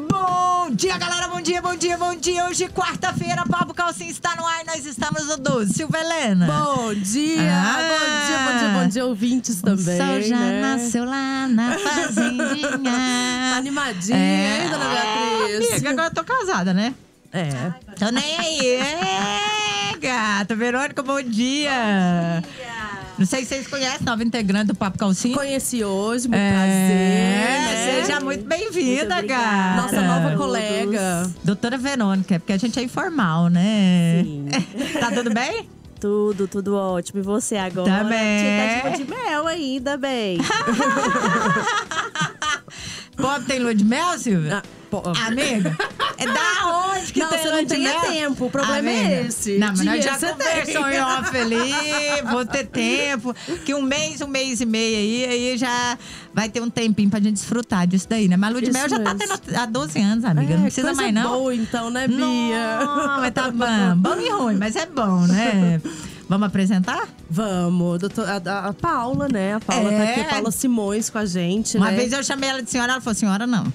Bom dia, galera, bom dia, bom dia, bom dia. Hoje, quarta-feira, Papo Calcinha está no ar. Nós estamos no 12. Silva Helena. Bom dia, bom dia, ouvintes também. O sol já né? nasceu lá na fazendinha. Tá animadinha, hein, dona Beatriz? Amiga, agora eu tô casada, né? É. Tô nem aí. Gata. Verônica, bom dia. Não sei se vocês conhecem, nova integrante do Papo Calcinha. Conheci hoje, muito prazer. Né? Seja muito bem-vinda, gata. Nossa nova colega. Doutora Verônica, porque a gente é informal, né? Sim. Tá tudo bem? Tudo ótimo. E você agora? Também. Você tá de lua de mel ainda, bem. Bob tem lua de mel, Silvia? Amiga, é da onde que não, tem você lua não de tem mel? tempo, o problema é esse. Não, mas nós Dinheiro já você conversou tem. em off ali, vou ter tempo. Que um mês e meio aí já vai ter um tempinho pra gente desfrutar disso daí, né? Mas lua de Isso mel já tá mesmo. tendo há 12 anos, amiga. Não precisa coisa mais, não. boa então, né, Bia? Não, mas tá bom. Bom e ruim, mas é bom, né? Vamos apresentar? Vamos, a Paula, né? A Paula tá aqui, a Paula Simões com a gente, Uma né? vez eu chamei ela de senhora, ela falou, senhora, não.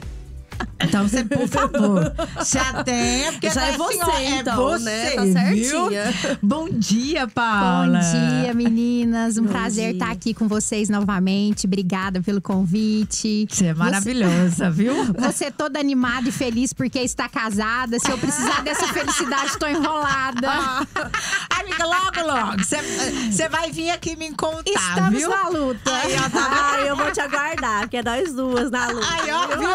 Então, você, por favor, se atenha, porque Já é você, senhora, então, é você, né? Tá viu? certinha. Bom dia, Paula. Bom dia, meninas. Um Bom prazer dia. estar aqui com vocês novamente. Obrigada pelo convite. Você é maravilhosa, viu? Você toda animada e feliz porque está casada. Se eu precisar dessa felicidade, estou enrolada. Amiga, logo, você vai vir aqui me encontrar, Estamos viu? na luta. Aí, ó, tá vendo? Eu vou te aguardar, que é nós duas na luta. Aí, ó, viu?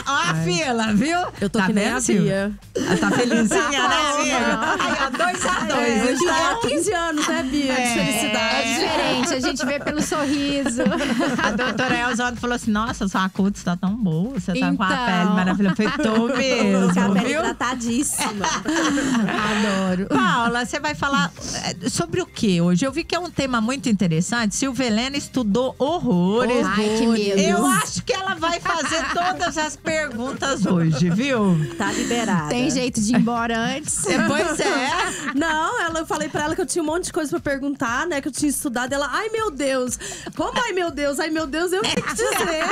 Ó a fila, viu? Eu tô tá que nem vendo, a Silvia? Bia. Ela tá felizinha, né, Não. amiga? Aí, ó, 2-2. É, Hoje tá 15 anos, né, Bia? De É felicidade. diferente, a gente vê pelo sorriso. A doutora Elza ontem falou assim, nossa, sua cutis tá tão boa, você tá com a Então. pele maravilhosa. Foi tô mesmo, Com a pele viu? tratadíssima. Adoro. Paula, você vai falar sobre o que hoje? Eu vi que é um tema muito interessante. Silvia Helena estudou horrores. Ai, que medo. Eu acho que ela vai fazer todas as perguntas hoje, viu? Tá liberada. Tem jeito de ir embora antes. Pois é. Não, eu falei pra ela que eu tinha um monte de coisa pra perguntar, né? Que eu tinha estudado. Ela, ai meu Deus. Como ai meu Deus, eu tenho que dizer.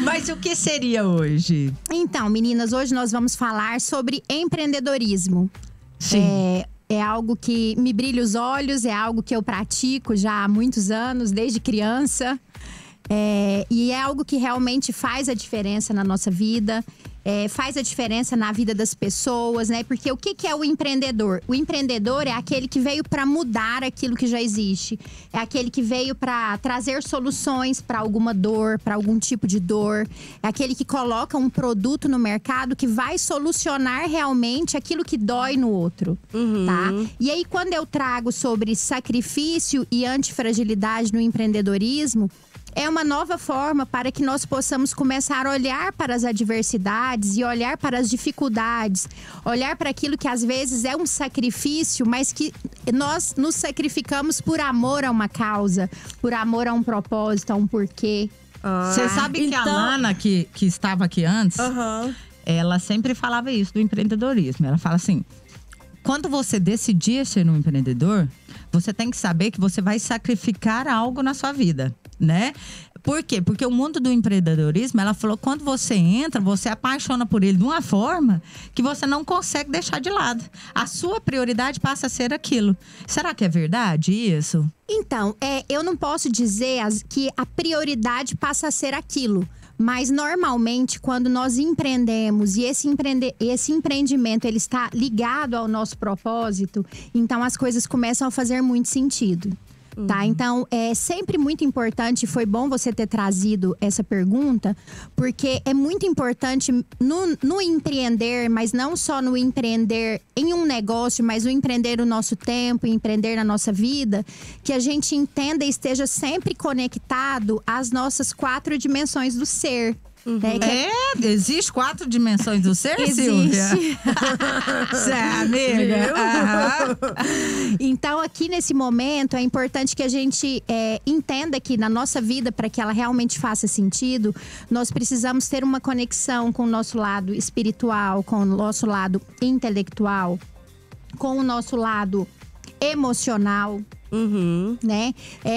Mas o que seria hoje? Então, meninas, hoje nós vamos falar sobre empreendedorismo. Sim. É algo que me brilha os olhos, é algo que eu pratico já há muitos anos, desde criança. E é algo que realmente faz a diferença na nossa vida, faz a diferença na vida das pessoas, né? Porque o que é o empreendedor? O empreendedor é aquele que veio para mudar aquilo que já existe. É aquele que veio para trazer soluções para alguma dor, para algum tipo de dor. É aquele que coloca um produto no mercado que vai solucionar realmente aquilo que dói no outro, tá? E aí, quando eu trago sobre sacrifício e antifragilidade no empreendedorismo, é uma nova forma para que nós possamos começar a olhar para as adversidades e olhar para as dificuldades, olhar para aquilo que às vezes é um sacrifício, mas que nós nos sacrificamos por amor a uma causa, por amor a um propósito, a um porquê. Você sabe que a Lana, que estava aqui antes, ela sempre falava isso do empreendedorismo. Ela fala assim, quando você decidir ser um empreendedor, você tem que saber que você vai sacrificar algo na sua vida, né? Por quê? Porque o mundo do empreendedorismo, ela falou, quando você entra, você apaixona por ele de uma forma que você não consegue deixar de lado. A sua prioridade passa a ser aquilo. Será que é verdade isso? Então, eu não posso dizer que a prioridade passa a ser aquilo. Mas normalmente, quando nós empreendemos e esse empreendimento ele está ligado ao nosso propósito, então as coisas começam a fazer muito sentido. Tá? Então, é sempre muito importante, foi bom você ter trazido essa pergunta, porque é muito importante no empreender, mas não só no empreender em um negócio, mas no empreender o nosso tempo, empreender na nossa vida, que a gente entenda e esteja sempre conectado às nossas 4 dimensões do ser. Né? Existe 4 dimensões do ser, Existe. Silvia? Cê é amiga? Então, aqui nesse momento, é importante que a gente entenda que na nossa vida, para que ela realmente faça sentido, nós precisamos ter uma conexão com o nosso lado espiritual, com o nosso lado intelectual, com o nosso lado emocional, né?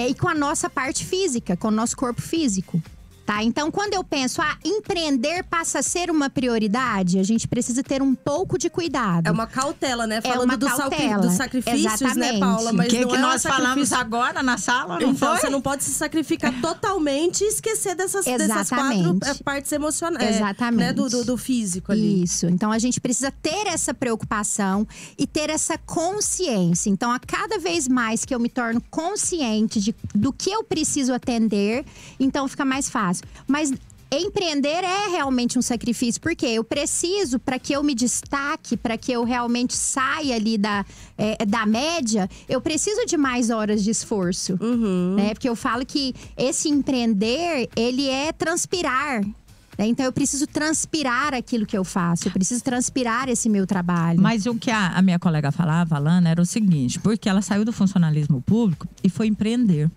E com a nossa parte física, com o nosso corpo físico. Tá? Então, quando eu penso, empreender passa a ser uma prioridade, a gente precisa ter um pouco de cuidado. É uma cautela, né? Falando uma dos cautela. sacrifícios, Exatamente. né, Paula? Mas O que não nós falamos agora na sala, não então, foi? você não pode se sacrificar totalmente e esquecer dessas 4 partes emocionais. Exatamente. Né, do físico ali. Isso. Então, a gente precisa ter essa preocupação e ter essa consciência. Então, a cada vez mais que eu me torno consciente do que eu preciso atender, então fica mais fácil. Mas empreender é realmente um sacrifício, porque eu preciso, para que eu me destaque, para que eu realmente saia ali da média, eu preciso de mais horas de esforço. Né? Porque eu falo que esse empreender, ele é transpirar. Né? Então, eu preciso transpirar aquilo que eu faço. Eu preciso transpirar esse meu trabalho. Mas o que a minha colega falava, Alana, era o seguinte. Porque ela saiu do funcionalismo público e foi empreender.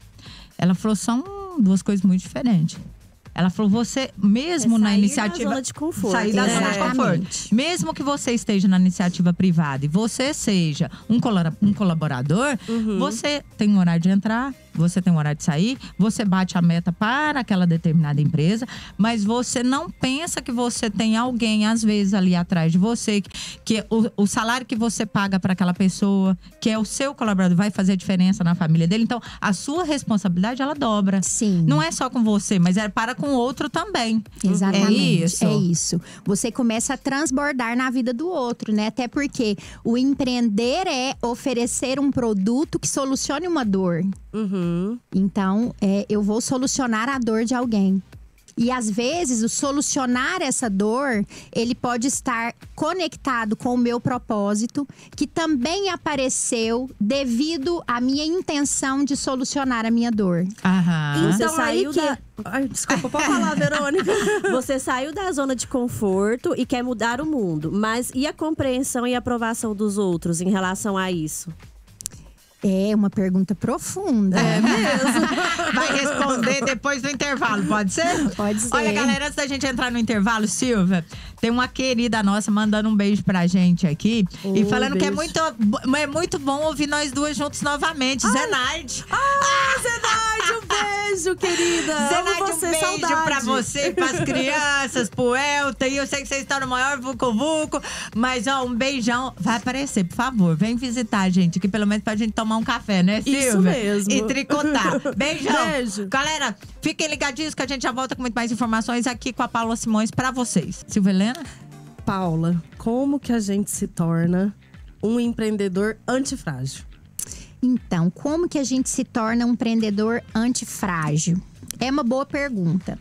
Ela falou, são 2 coisas muito diferentes. Ela falou, você mesmo na iniciativa… Sair da zona de conforto. Sair da zona de conforto. Mesmo que você esteja na iniciativa privada e você seja um colaborador, você tem um horário de entrar, você tem um horário de sair, você bate a meta para aquela determinada empresa, mas você não pensa que você tem alguém, às vezes, ali atrás de você, que o salário que você paga para aquela pessoa, que é o seu colaborador, vai fazer diferença na família dele. Então, a sua responsabilidade, ela dobra. Sim. Não é só com você, mas é para com o outro também. Exatamente. É isso. É isso. Você começa a transbordar na vida do outro, né? Até porque o empreender é oferecer um produto que solucione uma dor. Então, eu vou solucionar a dor de alguém. E às vezes, o solucionar essa dor, ele pode estar conectado com o meu propósito, que também apareceu devido à minha intenção de solucionar a minha dor. Aham. Você Então, saiu da… Ai, desculpa, pode falar, Verônica. Você saiu da zona de conforto e quer mudar o mundo. Mas e a compreensão e aprovação dos outros em relação a isso? É uma pergunta profunda. É mesmo. Vai responder depois do intervalo, pode ser? Pode ser. Olha, galera, antes da gente entrar no intervalo, Silvia, tem uma querida nossa mandando um beijo pra gente aqui. E falando que é muito bom ouvir nós duas juntos novamente. Zenaide. Zenaide, um beijo, querida. Zenaide, Amo você, um beijo saudade. pra você, pras crianças, pro Elton. E eu sei que vocês estão no maior vucu-vucu. Mas, ó, um beijão. Vai aparecer, por favor. Vem visitar a gente aqui, pelo menos pra gente tomar um café, né, Silvia? Isso mesmo. E tricotar. Beijão. Beijo. Galera, fiquem ligadinhos que a gente já volta com muito mais informações aqui com a Paula Simões pra vocês. Silvia Helena? Paula, como que a gente se torna um empreendedor antifrágil? Então, como que a gente se torna um empreendedor antifrágil? É uma boa pergunta.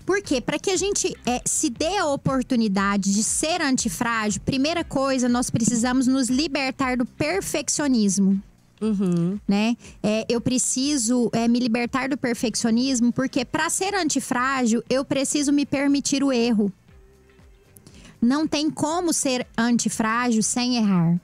Por quê? Para que a gente se dê a oportunidade de ser antifrágil, primeira coisa, nós precisamos nos libertar do perfeccionismo. Né? Eu preciso me libertar do perfeccionismo, porque para ser antifrágil, eu preciso me permitir o erro. Não tem como ser antifrágil sem errar.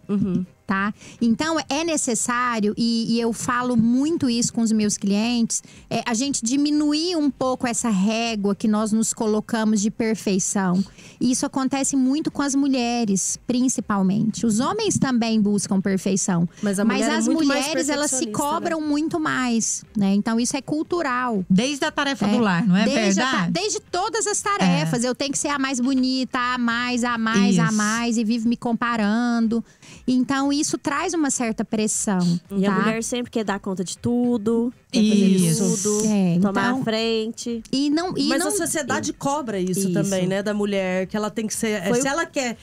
Tá? Então, é necessário, e eu falo muito isso com os meus clientes, a gente diminuir um pouco essa régua que nós nos colocamos de perfeição. E isso acontece muito com as mulheres, principalmente. Os homens também buscam perfeição. Mas as mulheres, elas se cobram muito mais, né? Então, isso é cultural. Desde a tarefa do lar, não é verdade? Desde todas as tarefas. Eu tenho que ser a mais bonita, a mais, e vivo me comparando. Então, isso traz uma certa pressão. E a mulher sempre quer dar conta de tudo, quer fazer tudo, tomar a frente. Mas a sociedade cobra isso também, né? Da mulher, que ela tem que ser… se ela quer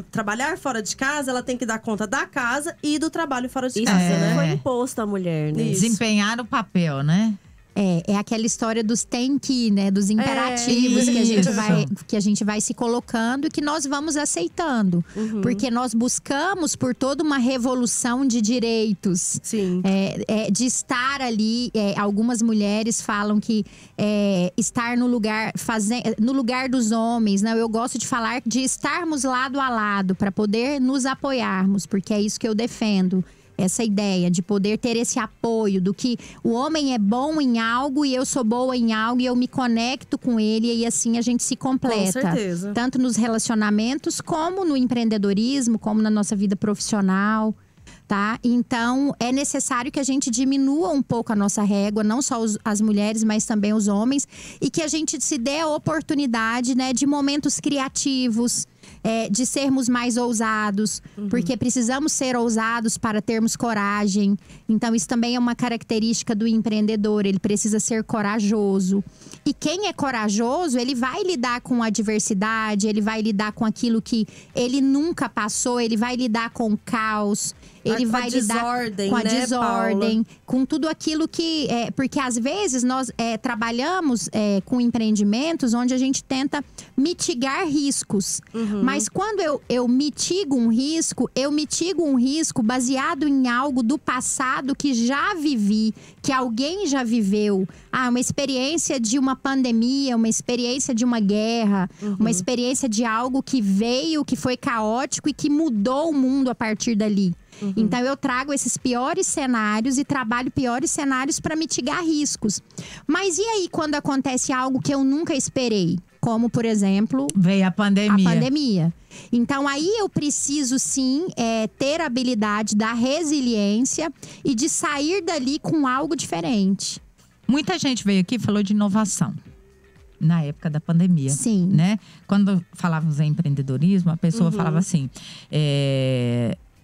trabalhar fora de casa, ela tem que dar conta da casa e do trabalho fora de casa, né? Foi imposto à mulher, né? Desempenhar o papel, né? É aquela história dos tem que, né? Dos imperativos que a gente vai se colocando e que nós vamos aceitando. Porque nós buscamos por toda uma revolução de direitos. Sim. De estar ali. Algumas mulheres falam que estar no lugar dos homens. Né? Eu gosto de falar de estarmos lado a lado para poder nos apoiarmos, porque é isso que eu defendo. Essa ideia de poder ter esse apoio do que o homem é bom em algo e eu sou boa em algo e eu me conecto com ele e assim a gente se completa. Com certeza. Tanto nos relacionamentos, como no empreendedorismo, como na nossa vida profissional. tá? Então, é necessário que a gente diminua um pouco a nossa régua, não só as mulheres, mas também os homens. E que a gente se dê a oportunidade, né, de momentos criativos, de sermos mais ousados. Porque precisamos ser ousados para termos coragem. Então, isso também é uma característica do empreendedor. Ele precisa ser corajoso. E quem é corajoso, ele vai lidar com a adversidade, ele vai lidar com aquilo que ele nunca passou, ele vai lidar com o caos. Ele vai lidar com a desordem, com tudo aquilo que… porque às vezes nós trabalhamos com empreendimentos onde a gente tenta mitigar riscos. Mas quando eu mitigo um risco baseado em algo do passado que já vivi, que alguém já viveu. Uma experiência de uma pandemia, uma experiência de uma guerra, uma experiência de algo que veio, que foi caótico e que mudou o mundo a partir dali. Então, eu trago esses piores cenários e trabalho piores cenários para mitigar riscos. Mas e aí, quando acontece algo que eu nunca esperei? Como, por exemplo… veio a pandemia. Então, aí eu preciso, sim, ter a habilidade da resiliência e de sair dali com algo diferente. Muita gente veio aqui e falou de inovação. Na época da pandemia. Sim. Né? Quando falávamos em empreendedorismo, a pessoa falava assim…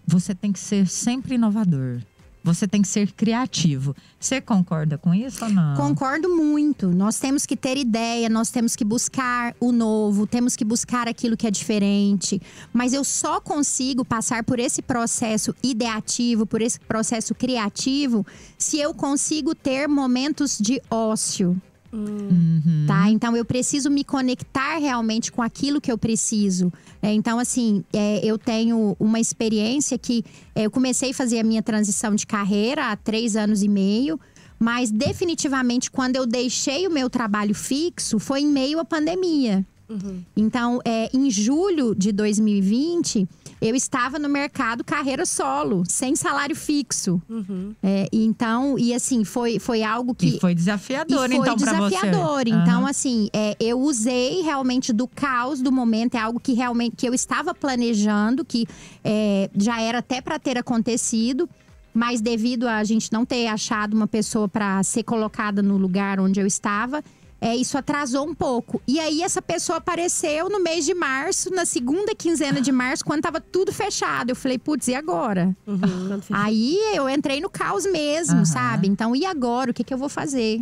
você tem que ser sempre inovador. Você tem que ser criativo. Você concorda com isso ou não? Concordo muito. Nós temos que ter ideia, nós temos que buscar o novo, temos que buscar aquilo que é diferente. Mas eu só consigo passar por esse processo ideativo, por esse processo criativo, se eu consigo ter momentos de ócio. Tá? Então, eu preciso me conectar realmente com aquilo que eu preciso. Então, assim, eu tenho uma experiência que… eu comecei a fazer a minha transição de carreira há 3 anos e meio. Mas, definitivamente, quando eu deixei o meu trabalho fixo, foi em meio à pandemia. Então, em julho de 2020… eu estava no mercado carreira solo, sem salário fixo. Então, e assim, foi algo que… E foi desafiador, então, pra você. Foi desafiador. Então, assim, eu usei realmente do caos do momento. É algo que realmente que eu estava planejando, que já era até para ter acontecido. Mas devido a gente não ter achado uma pessoa para ser colocada no lugar onde eu estava… isso atrasou um pouco. E aí, essa pessoa apareceu no mês de março, na segunda quinzena de março, quando tava tudo fechado. Eu falei, putz, e agora? Aí, eu entrei no caos mesmo, sabe? Então, e agora? O que eu vou fazer?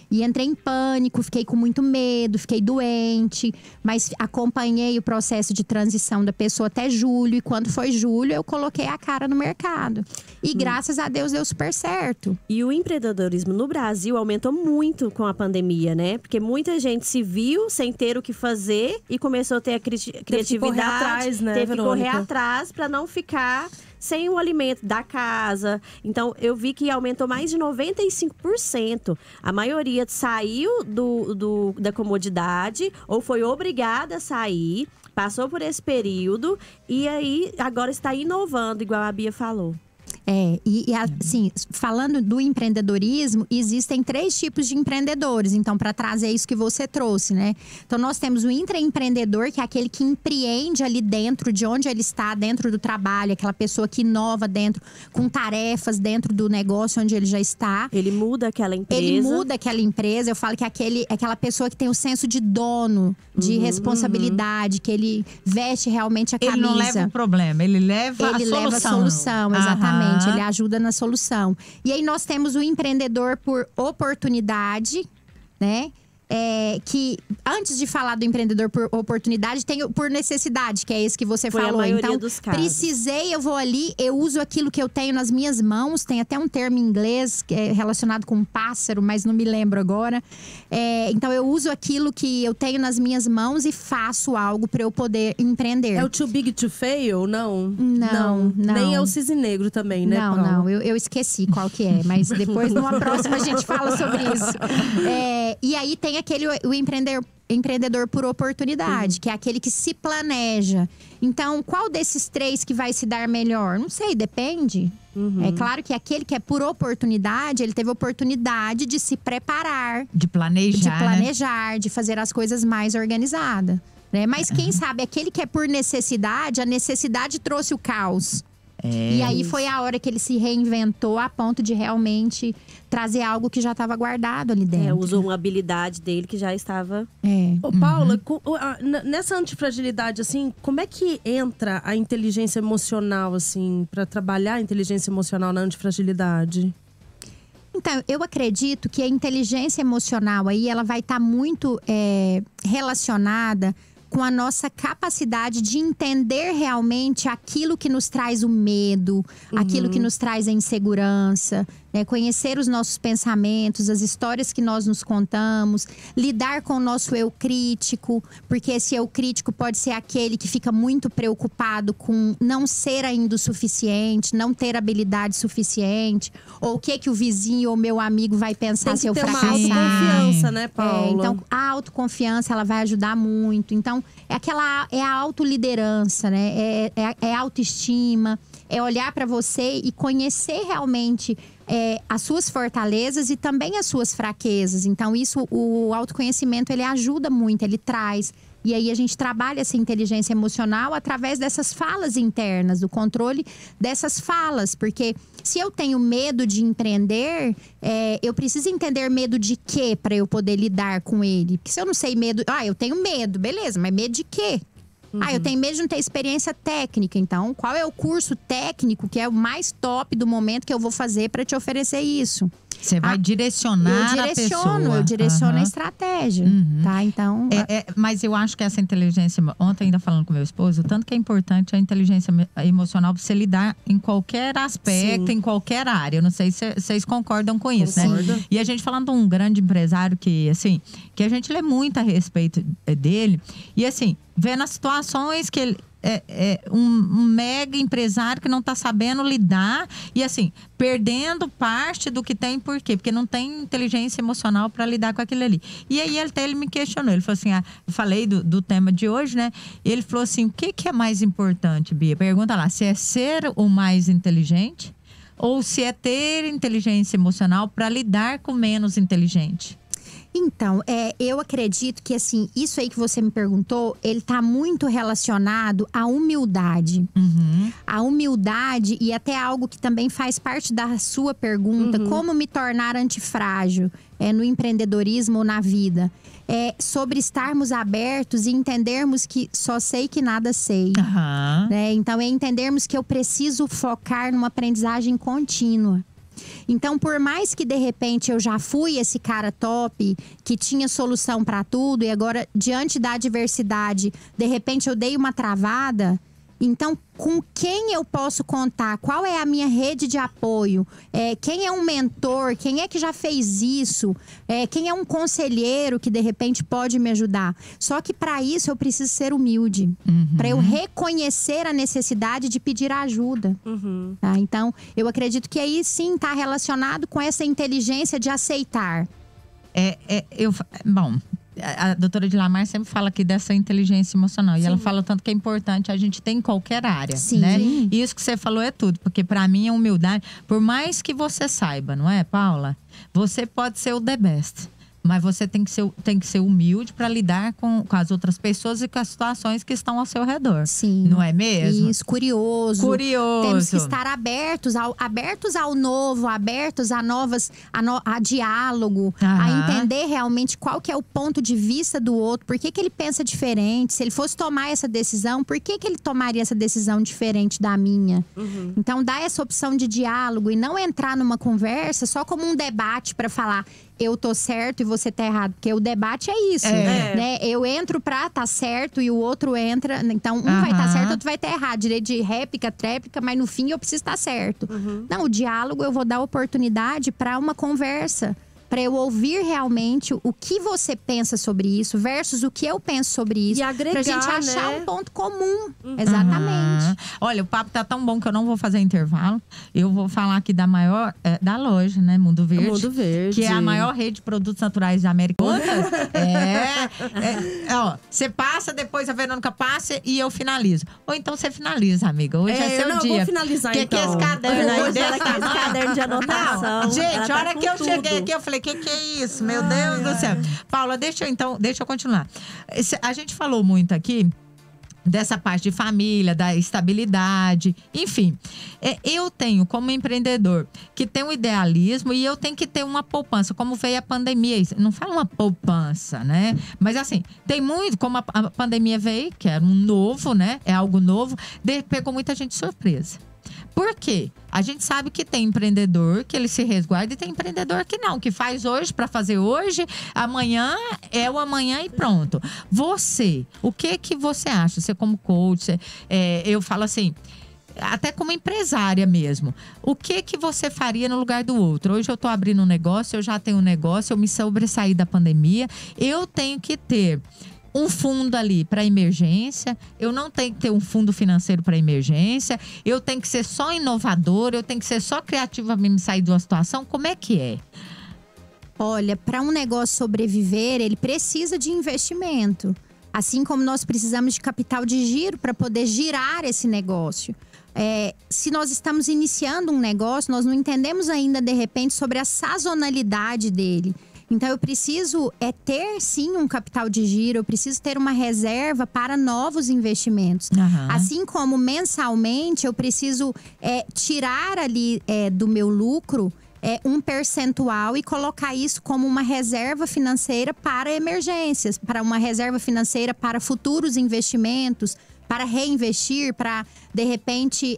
E entrei em pânico, fiquei com muito medo, fiquei doente. Mas acompanhei o processo de transição da pessoa até julho. E quando foi julho, eu coloquei a cara no mercado. E graças a Deus, deu super certo. E o empreendedorismo no Brasil aumentou muito com a pandemia, né? Porque muita gente se viu sem ter o que fazer e começou a ter a criatividade. Teve que correr atrás, né, Teve que correr atrás para não ficar… sem o alimento da casa. Então, eu vi que aumentou mais de 95%. A maioria saiu da comodidade ou foi obrigada a sair, passou por esse período e aí agora está inovando, igual a Bia falou. Assim, falando do empreendedorismo, existem 3 tipos de empreendedores. Então, para trazer isso que você trouxe, né? Então, nós temos o intraempreendedor, que é aquele que empreende ali dentro de onde ele está, dentro do trabalho. Aquela pessoa que inova dentro, com tarefas dentro do negócio onde ele já está. Ele muda aquela empresa. Eu falo que é aquela pessoa que tem o senso de dono, de responsabilidade, que ele veste realmente a camisa. Ele não leva o problema, ele leva a solução, exatamente. Ele ajuda na solução. E aí, nós temos o empreendedor por oportunidade, né? Que antes de falar do empreendedor por oportunidade, tem o por necessidade, que é esse que você falou. A maioria então, dos casos. Precisei, eu vou ali, eu uso aquilo que eu tenho nas minhas mãos. Tem até um termo em inglês que é relacionado com pássaro, mas não me lembro agora. Então, eu uso aquilo que eu tenho nas minhas mãos e faço algo para eu poder empreender. É o too big to fail, não? Não. Nem é o cisne negro também, né, Paula? Não. Eu esqueci qual que é. Mas depois, numa próxima, a gente fala sobre isso. E aí, tem o empreendedor por oportunidade, que é aquele que se planeja. Então, qual desses 3 que vai se dar melhor? Não sei, depende. É claro que aquele que é por oportunidade, ele teve oportunidade de se preparar. De planejar, né? De fazer as coisas mais organizadas. Né? Mas quem sabe, aquele que é por necessidade, a necessidade trouxe o caos. E aí foi a hora que ele se reinventou a ponto de realmente trazer algo que já estava guardado ali dentro. Usou uma habilidade dele que já estava… Ô, Paula, nessa antifragilidade, assim, como é que entra a inteligência emocional, assim, para trabalhar a inteligência emocional na antifragilidade? Então, eu acredito que a inteligência emocional aí, ela vai estar muito relacionada com a nossa capacidade de entender realmente aquilo que nos traz o medo, aquilo que nos traz a insegurança, né? Conhecer os nossos pensamentos, as histórias que nós nos contamos, lidar com o nosso eu crítico, porque esse eu crítico pode ser aquele que fica muito preocupado com não ser ainda o suficiente, não ter habilidade suficiente, ou o que o vizinho ou meu amigo vai pensar se eu fracassar. Tem que ter uma autoconfiança, né, Paula? Então, a autoconfiança, ela vai ajudar muito. Então, é a autoliderança, né? É a autoestima, é olhar para você e conhecer realmente as suas fortalezas e também as suas fraquezas. Então, o autoconhecimento, ele ajuda muito, ele traz. E aí, a gente trabalha essa inteligência emocional através dessas falas internas, do controle dessas falas. Porque se eu tenho medo de empreender, eu preciso entender medo de quê para eu poder lidar com ele. Porque se eu não sei medo… eu tenho medo, beleza, mas medo de quê? Eu tenho medo de não ter experiência técnica. Então, qual é o curso técnico que é o mais top do momento que eu vou fazer para te oferecer isso? Você vai direcionar a pessoa. Eu direciono a estratégia, tá? Então… mas eu acho que essa inteligência… Ontem, ainda falando com meu esposo, o tanto que é importante a inteligência emocional pra você lidar em qualquer aspecto, em qualquer área. Eu não sei se vocês concordam com isso, né? E a gente falando de um grande empresário que, assim… Que a gente lê muito a respeito dele. E, assim… Vendo as situações que ele um mega empresário que não está sabendo lidar e, assim, perdendo parte do que tem. Por quê? Porque não tem inteligência emocional para lidar com aquilo ali. E aí ele me questionou. Ele falou assim, eu falei do tema de hoje, né? E ele falou assim, o que é mais importante, Bia? Pergunta lá, se é ser o mais inteligente ou se é ter inteligência emocional para lidar com menos inteligente? Então, eu acredito que, assim, isso aí que você me perguntou, ele tá muito relacionado à humildade. A humildade, e até algo que também faz parte da sua pergunta, como me tornar antifrágil no empreendedorismo ou na vida. Sobre estarmos abertos e entendermos que só sei que nada sei. Né? Então, entendermos que eu preciso focar numa aprendizagem contínua. Então, por mais que de repente eu já fui esse cara top, que tinha solução para tudo, e agora, diante da adversidade, de repente eu dei uma travada. Então, com quem eu posso contar? Qual é a minha rede de apoio? Quem é um mentor? Quem é que já fez isso? Quem é um conselheiro que, de repente, pode me ajudar? Só que, para isso, eu preciso ser humilde. Para eu reconhecer a necessidade de pedir ajuda. Tá? Então, eu acredito que aí, sim, está relacionado com essa inteligência de aceitar. Bom… A doutora Dilamar sempre fala aqui dessa inteligência emocional. E ela fala o tanto que é importante a gente ter em qualquer área, né? E isso que você falou é tudo. Porque pra mim, a humildade… Por mais que você saiba, não é, Paula? Você pode ser o the best. Mas você tem que ser humilde para lidar com as outras pessoas e com as situações que estão ao seu redor. Sim. Não é mesmo? Isso, curioso. Temos que estar abertos ao novo, abertos a diálogo, a entender realmente qual que é o ponto de vista do outro, por que ele pensa diferente. Se ele fosse tomar essa decisão, por que ele tomaria essa decisão diferente da minha? Então, dá essa opção de diálogo e não entrar numa conversa só como um debate para falar… Eu tô certo e você tá errado. Porque o debate é isso, né? Eu entro pra tá certo e o outro entra… Então, um vai tá certo, o outro vai tá errado. Direito de réplica, tréplica, mas no fim eu preciso estar certo. Não, o diálogo eu vou dar oportunidade pra uma conversa. Pra eu ouvir realmente o que você pensa sobre isso versus o que eu penso sobre isso. E agregar, pra gente achar um ponto comum. Exatamente. Olha, o papo tá tão bom que eu não vou fazer intervalo. Eu vou falar aqui da maior… da loja, né? Mundo Verde. Mundo Verde. Que é a maior rede de produtos naturais da América. Ó, você passa, depois a Verônica passa e eu finalizo. Ou então você finaliza, amiga. Hoje é seu dia. Eu vou finalizar, que então. Que esse caderno aí Hoje ela quer esse caderno de anotação. Não, gente, a hora que eu tudo. cheguei aqui, eu falei… Que é isso? Meu Deus do céu. Paula, deixa eu continuar. A gente falou muito aqui dessa parte de família, da estabilidade, enfim. Eu tenho, como empreendedor, que tem um idealismo e eu tenho que ter uma poupança, como veio a pandemia. Não fala uma poupança, né? Mas assim, tem muito, como a pandemia veio, que era um novo, né? É algo novo, pegou muita gente de surpresa. Por quê? A gente sabe que tem empreendedor que ele se resguarda e tem empreendedor que não, que faz hoje para fazer hoje, amanhã é o amanhã e pronto. Você, o que você acha? Você como coach, eu falo assim, até como empresária mesmo, o que você faria no lugar do outro? Hoje eu tô abrindo um negócio, eu já tenho um negócio, eu me sobressaí da pandemia, eu tenho que ter um fundo ali para emergência, eu não tenho que ter um fundo financeiro para emergência, eu tenho que ser só inovador, eu tenho que ser só criativa para me sair de uma situação. Como é que é? Olha, para um negócio sobreviver, ele precisa de investimento. Assim como nós precisamos de capital de giro para poder girar esse negócio. Se nós estamos iniciando um negócio, nós não entendemos ainda, de repente, sobre a sazonalidade dele. Então, eu preciso ter, sim, um capital de giro. Eu preciso ter uma reserva para novos investimentos. Uhum. Assim como, mensalmente, eu preciso tirar ali do meu lucro um percentual e colocar isso como uma reserva financeira para emergências. Para uma reserva financeira para futuros investimentos. Para reinvestir, para, de repente,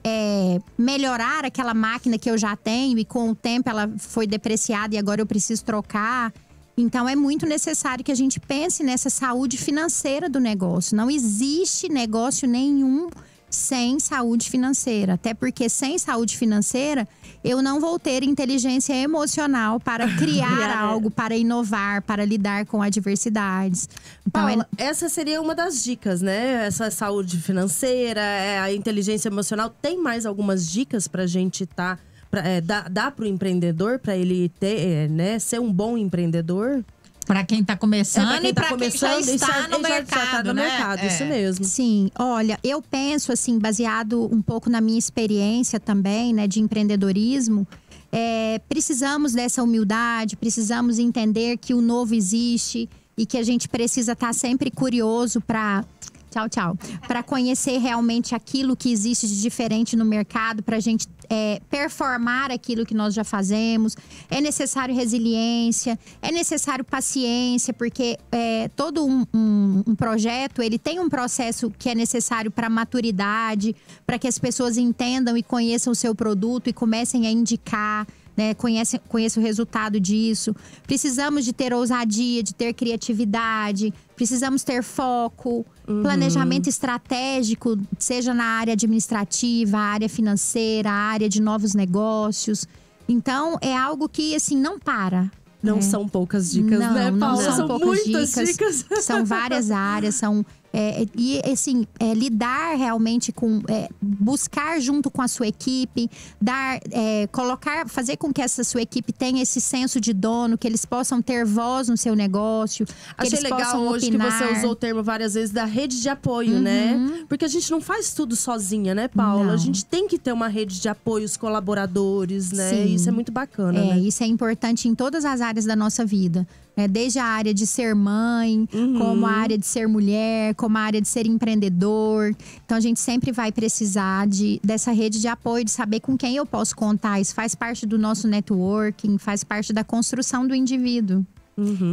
melhorar aquela máquina que eu já tenho e com o tempo ela foi depreciada e agora eu preciso trocar. Então, é muito necessário que a gente pense nessa saúde financeira do negócio. Não existe negócio nenhum sem saúde financeira. Até porque sem saúde financeira, eu não vou ter inteligência emocional para criar algo, para inovar, para lidar com adversidades. Então, Paula, essa seria uma das dicas, né? Essa saúde financeira, a inteligência emocional. Tem mais algumas dicas pra gente dar pro empreendedor, para ele ter, né, ser um bom empreendedor? Para quem está começando e para quem já está no mercado, né? Isso mesmo. Sim, olha, eu penso assim, baseado um pouco na minha experiência também, né, de empreendedorismo, precisamos dessa humildade, precisamos entender que o novo existe e que a gente precisa estar sempre curioso para para conhecer realmente aquilo que existe de diferente no mercado, para a gente performar aquilo que nós já fazemos. É necessário resiliência, é necessário paciência, porque todo um projeto, ele tem um processo que é necessário para maturidade, para que as pessoas entendam e conheçam o seu produto e comecem a indicar. Né, conhece o resultado disso. Precisamos de ter ousadia, de ter criatividade. Precisamos ter foco, planejamento estratégico, seja na área administrativa, área financeira, área de novos negócios. Então, é algo que, assim, não para. Não são poucas dicas, né, Paula? Não são poucas dicas. São várias áreas, são... e assim, lidar realmente com… buscar junto com a sua equipe, fazer com que essa sua equipe tenha esse senso de dono, que eles possam ter voz no seu negócio. Achei legal hoje opinar. Que você usou o termo várias vezes da rede de apoio, né? Porque a gente não faz tudo sozinha, né, Paula? Não. A gente tem que ter uma rede de apoio, os colaboradores, né? Sim. Isso é muito bacana, né? Isso é importante em todas as áreas da nossa vida. Desde a área de ser mãe, como a área de ser mulher, como a área de ser empreendedor. Então, a gente sempre vai precisar dessa rede de apoio, de saber com quem eu posso contar. Isso faz parte do nosso networking, faz parte da construção do indivíduo.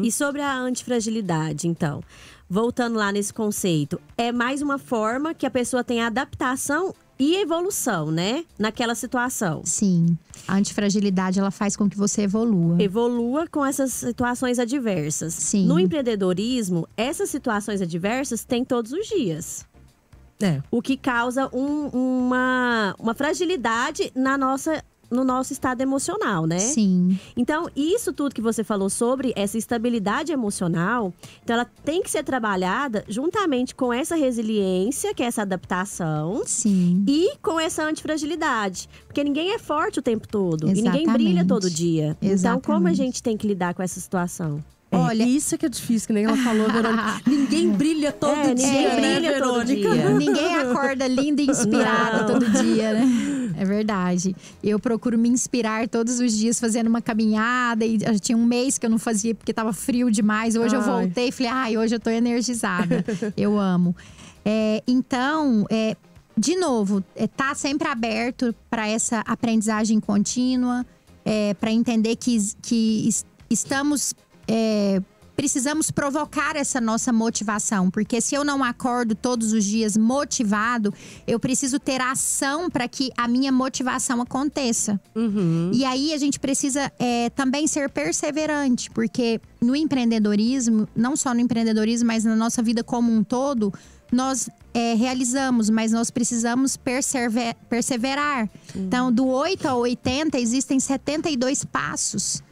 E sobre a antifragilidade, então, voltando lá nesse conceito, é mais uma forma que a pessoa tem adaptação e evolução, né? Naquela situação. Sim. A antifragilidade, ela faz com que você evolua. Evolua com essas situações adversas. Sim. No empreendedorismo, essas situações adversas tem todos os dias. O que causa uma fragilidade no nosso estado emocional, né? Sim. Então, isso tudo que você falou sobre essa estabilidade emocional, então ela tem que ser trabalhada juntamente com essa resiliência, que é essa adaptação. Sim. E com essa antifragilidade. Porque ninguém é forte o tempo todo. Exatamente. E ninguém brilha todo dia. Exatamente. Então, como a gente tem que lidar com essa situação? Olha, isso é que é difícil, que nem ela falou, Verônica. Ninguém brilha todo dia, ninguém brilha Verônica? Todo dia. Ninguém acorda linda e inspirada todo dia, né? É verdade. Eu procuro me inspirar todos os dias fazendo uma caminhada. E tinha um mês que eu não fazia porque tava frio demais. Hoje eu voltei e falei, hoje eu tô energizada. Eu amo. Então, de novo, tá sempre aberto para essa aprendizagem contínua. Para entender que estamos… precisamos provocar essa nossa motivação. Porque se eu não acordo todos os dias motivado, eu preciso ter ação para que a minha motivação aconteça. E aí a gente precisa também ser perseverante. Porque no empreendedorismo, não só no empreendedorismo, mas na nossa vida como um todo, nós realizamos, mas nós precisamos perseverar. Então, do 8 a 80, existem 72 passos.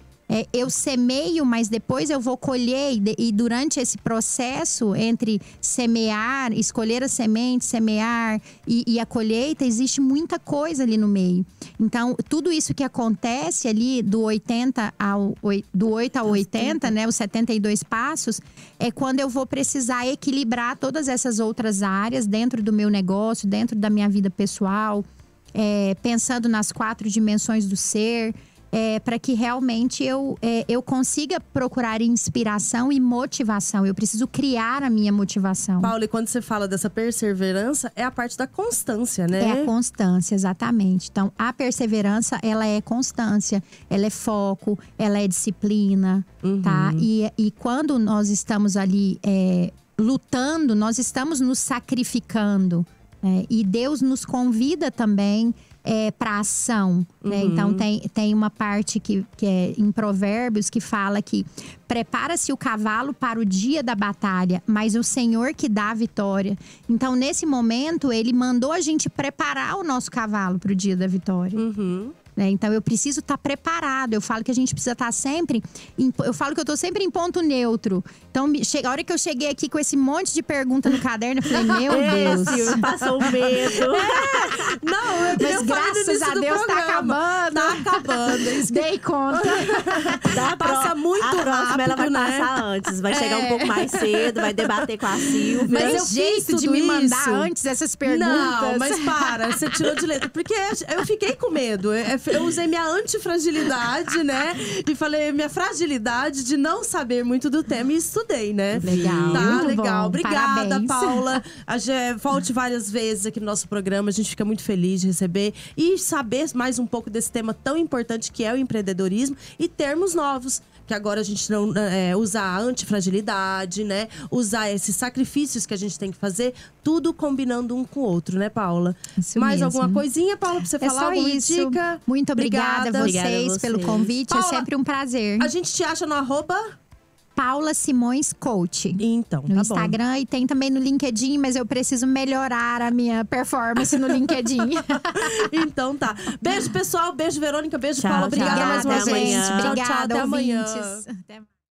Eu semeio, mas depois eu vou colher. E durante esse processo, entre semear, escolher a semente, semear e a colheita, existe muita coisa ali no meio. Então, tudo isso que acontece ali do 8 ao 80, né, os 72 passos, é quando eu vou precisar equilibrar todas essas outras áreas dentro do meu negócio, dentro da minha vida pessoal, pensando nas 4 dimensões do ser. Para que realmente eu consiga procurar inspiração e motivação. Eu preciso criar a minha motivação. Paula, e quando você fala dessa perseverança, é a parte da constância, né? É a constância, exatamente. Então, a perseverança, ela é constância, ela é foco, ela é disciplina, tá? E quando nós estamos ali lutando, nós estamos nos sacrificando. E Deus nos convida também para ação, né? Então tem uma parte que é em Provérbios que fala que prepara-se o cavalo para o dia da batalha, mas o Senhor que dá a vitória. Então nesse momento ele mandou a gente preparar o nosso cavalo para o dia da vitória. Então eu preciso estar preparado. Eu falo que a gente precisa estar sempre… Eu falo que eu tô sempre em ponto neutro. Então, a hora que eu cheguei aqui com esse monte de pergunta no caderno, eu falei, meu Deus. Silvia, passou o medo. Não, mas graças a Deus tá acabando. Tá acabando. Dei conta. Passa muito rápido, ela vai né? passar antes. Vai chegar um pouco mais cedo, vai debater com a Silvia. Mas eu jeito de me mandar antes essas perguntas. Não, mas você tirou de letra. Porque eu fiquei com medo. Eu usei minha antifragilidade, né? E falei minha fragilidade de não saber muito do tema e estudei, né? Legal. Tá, muito legal. Bom. Obrigada, Parabéns. Paula. Volte várias vezes aqui no nosso programa. A gente fica muito feliz de receber e saber mais um pouco desse tema tão importante que é o empreendedorismo e termos novos. Que agora a gente não usar a antifragilidade, né? Usar esses sacrifícios que a gente tem que fazer, tudo combinando um com o outro, né, Paula? Isso mais mesmo. alguma coisinha, Paula, pra você falar? Só Alguma isso. dica? Muito obrigada a vocês pelo convite. Paula, é sempre um prazer. A gente te acha no @ Paula Simões Coach. Então, no Instagram e tem também no LinkedIn, mas eu preciso melhorar a minha performance no LinkedIn. Então tá. Beijo, pessoal. Beijo, Verônica. Beijo, tchau, Paula. Obrigada tchau. mais uma Até vez. amanhã. Obrigada, tchau, até ouvintes. amanhã. Até